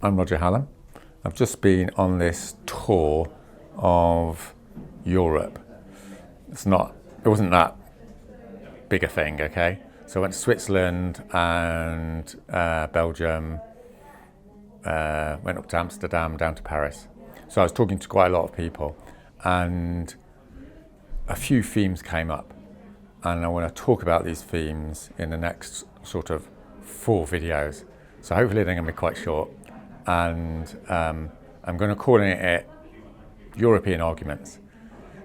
I'm Roger Hallam. I've just been on this tour of Europe. It wasn't that big a thing, okay? So I went to Switzerland and Belgium, went up to Amsterdam, down to Paris. So I was talking to quite a lot of people, and a few themes came up. And I want to talk about these themes in the next sort of 4 videos. So hopefully they're going to be quite short. And I'm going to call it European arguments,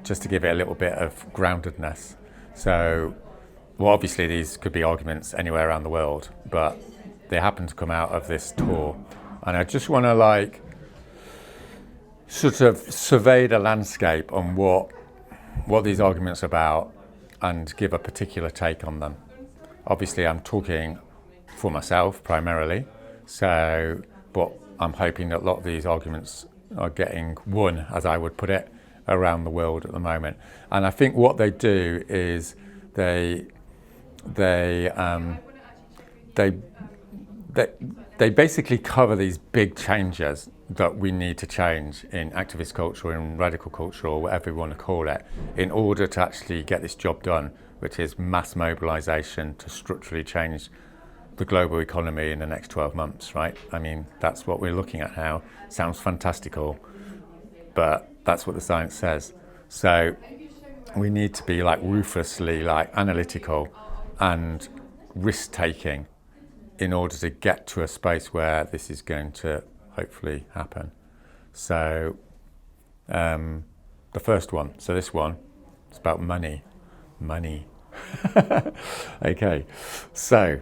just to give it a little bit of groundedness. So, well, obviously these could be arguments anywhere around the world, but they happen to come out of this tour. And I just want to sort of survey the landscape on what these arguments are about and give a particular take on them. Obviously I'm talking for myself primarily, but I'm hoping that a lot of these arguments are getting won, as I would put it, around the world at the moment. And I think what they do is they basically cover these big changes that we need to change in activist culture, in radical culture, or whatever we want to call it, in order to actually get this job done, which is mass mobilization to structurally change the global economy in the next 12 months, right? I mean, that's what we're looking at now. Sounds fantastical, but that's what the science says. So we need to be ruthlessly analytical and risk-taking in order to get to a space where this is going to hopefully happen. So the first one, so this one, it's about money. Okay, so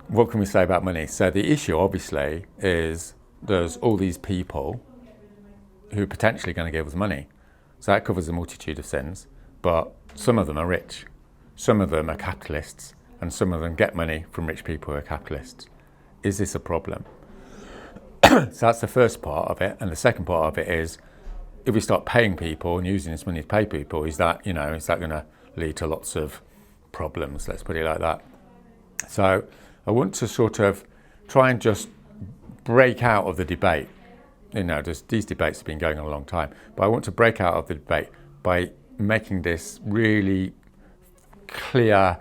what can we say about money? So the issue obviously is there's all these people who are potentially going to give us money. So that covers a multitude of sins, but some of them are rich, some of them are capitalists, and some of them get money from rich people who are capitalists. Is this a problem? So that's the first part of it. And the second part of it is, if we start paying people and using this money to pay people, is that going to lead to lots of problems? Let's put it like that. So I want to sort of try and just break out of the debate. These debates have been going on a long time, but I want to break out of the debate by making this really clear,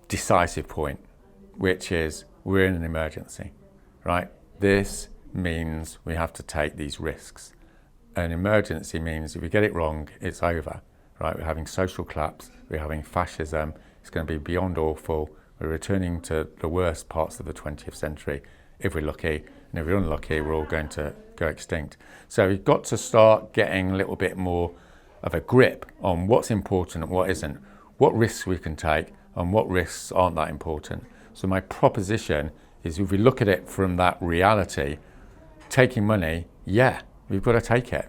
decisive point, which is we're in an emergency, right? This means we have to take these risks. An emergency means if we get it wrong, it's over, right? We're having social collapse, we're having fascism, it's going to be beyond awful. We're returning to the worst parts of the 20th century, if we're lucky, and if we're unlucky, we're all going to go extinct. So we've got to start getting a little bit more of a grip on what's important and what isn't, what risks we can take and what risks aren't that important. So my proposition is, if we look at it from that reality, taking money, yeah, we've got to take it.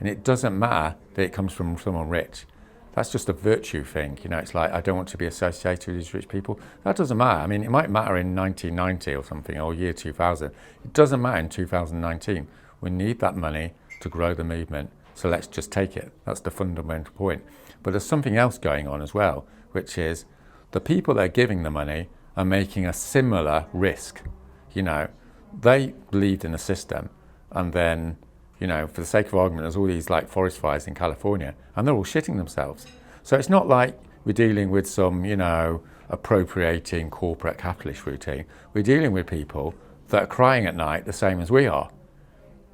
And it doesn't matter that it comes from someone rich. That's just a virtue thing. It's like, I don't want to be associated with these rich people. That doesn't matter. I mean, it might matter in 1990 or something, or year 2000. It doesn't matter in 2019. We need that money to grow the movement. So let's just take it. That's the fundamental point. But there's something else going on as well, which is the people that are giving the money are making a similar risk. They believed in the system, and then, for the sake of argument, there's all these forest fires in California, and they're all shitting themselves. So it's not like we're dealing with some, appropriating corporate capitalist routine. We're dealing with people that are crying at night the same as we are.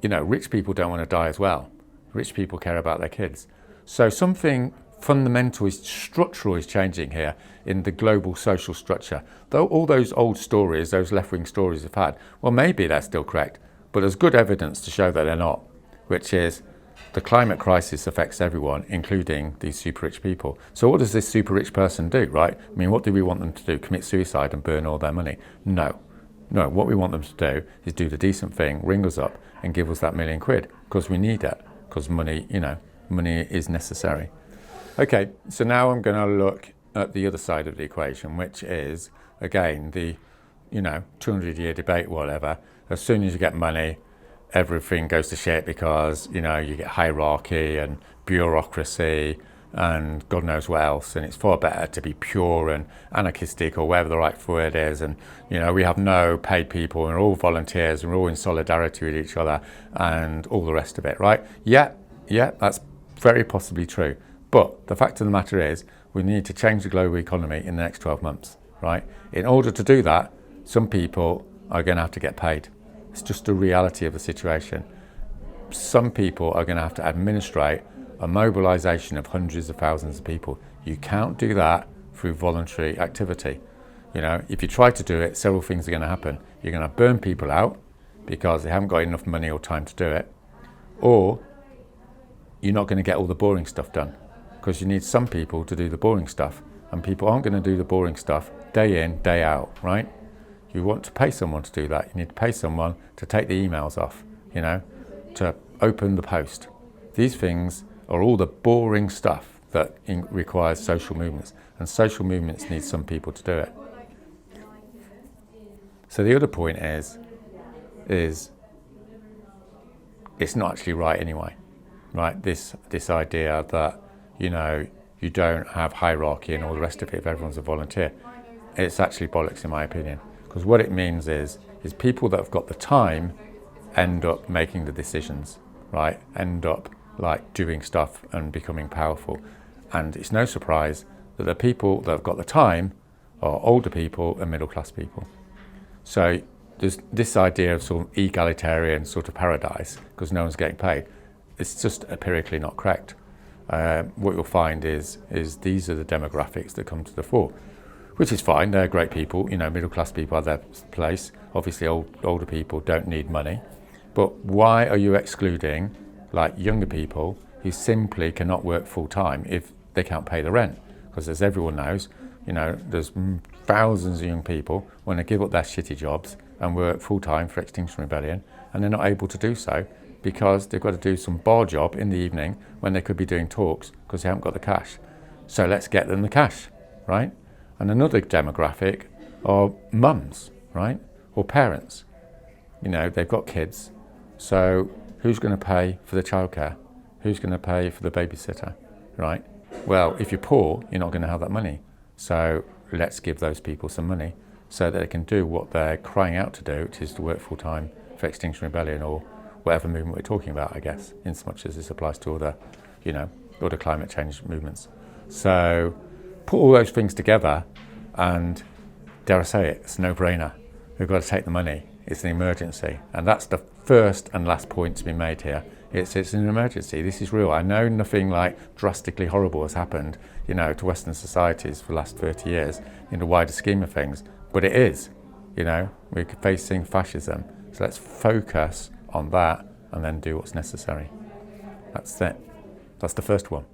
Rich people don't want to die as well. Rich people care about their kids. So something fundamental, structural is changing here in the global social structure. Though all those old stories, those left-wing stories have had, well, maybe they're still correct, but there's good evidence to show that they're not, which is the climate crisis affects everyone, including these super rich people. So what does this super rich person do, right? I mean, what do we want them to do? Commit suicide and burn all their money? No, what we want them to do is do the decent thing, ring us up and give us that £1 million, because we need it, because money is necessary. Okay, so now I'm going to look at the other side of the equation, which is, again, the 200-year debate, whatever. As soon as you get money, everything goes to shit because, you get hierarchy and bureaucracy and God knows what else, and it's far better to be pure and anarchistic or whatever the right word is, and we have no paid people and we're all volunteers and we're all in solidarity with each other and all the rest of it, right? Yeah, that's very possibly true, but the fact of the matter is we need to change the global economy in the next 12 months, right? In order to do that, some people are going to have to get paid. It's just the reality of the situation. Some people are going to have to administrate a mobilisation of hundreds of thousands of people. You can't do that through voluntary activity. If you try to do it, several things are going to happen. You're going to burn people out because they haven't got enough money or time to do it, or you're not going to get all the boring stuff done because you need some people to do the boring stuff, and people aren't going to do the boring stuff day in, day out, right? You want to pay someone to do that. You need to pay someone to take the emails off, to open the post. These things are all the boring stuff that requires social movements, and social movements need some people to do it. So the other point is it's not actually right anyway, right? This idea that you don't have hierarchy and all the rest of it if everyone's a volunteer, it's actually bollocks in my opinion, because what it means is people that have got the time end up making the decisions, right? End up doing stuff and becoming powerful. And it's no surprise that the people that have got the time are older people and middle class people. So there's this idea of sort of egalitarian sort of paradise because no one's getting paid. It's just empirically not correct. What you'll find is these are the demographics that come to the fore, which is fine. They're great people. Middle class people have their place. Obviously older people don't need money. But why are you excluding younger people who simply cannot work full time if they can't pay the rent? Because as everyone knows, there's thousands of young people want to give up their shitty jobs and work full time for Extinction Rebellion, and they're not able to do so because they've got to do some bar job in the evening when they could be doing talks because they haven't got the cash. So let's get them the cash, right? And another demographic are mums, right? Or parents. They've got kids. So who's going to pay for the childcare? Who's going to pay for the babysitter, right? Well, if you're poor, you're not going to have that money. So let's give those people some money so that they can do what they're crying out to do, which is to work full time for Extinction Rebellion or whatever movement we're talking about, I guess, in so much as this applies to other climate change movements. So put all those things together and, dare I say it, it's a no-brainer. We've got to take the money. It's an emergency. And that's the first and last point to be made here. It's an emergency. This is real. I know nothing drastically horrible has happened, to Western societies for the last 30 years in the wider scheme of things, but it is. We're facing fascism. So let's focus on that and then do what's necessary. That's it. That's the first one.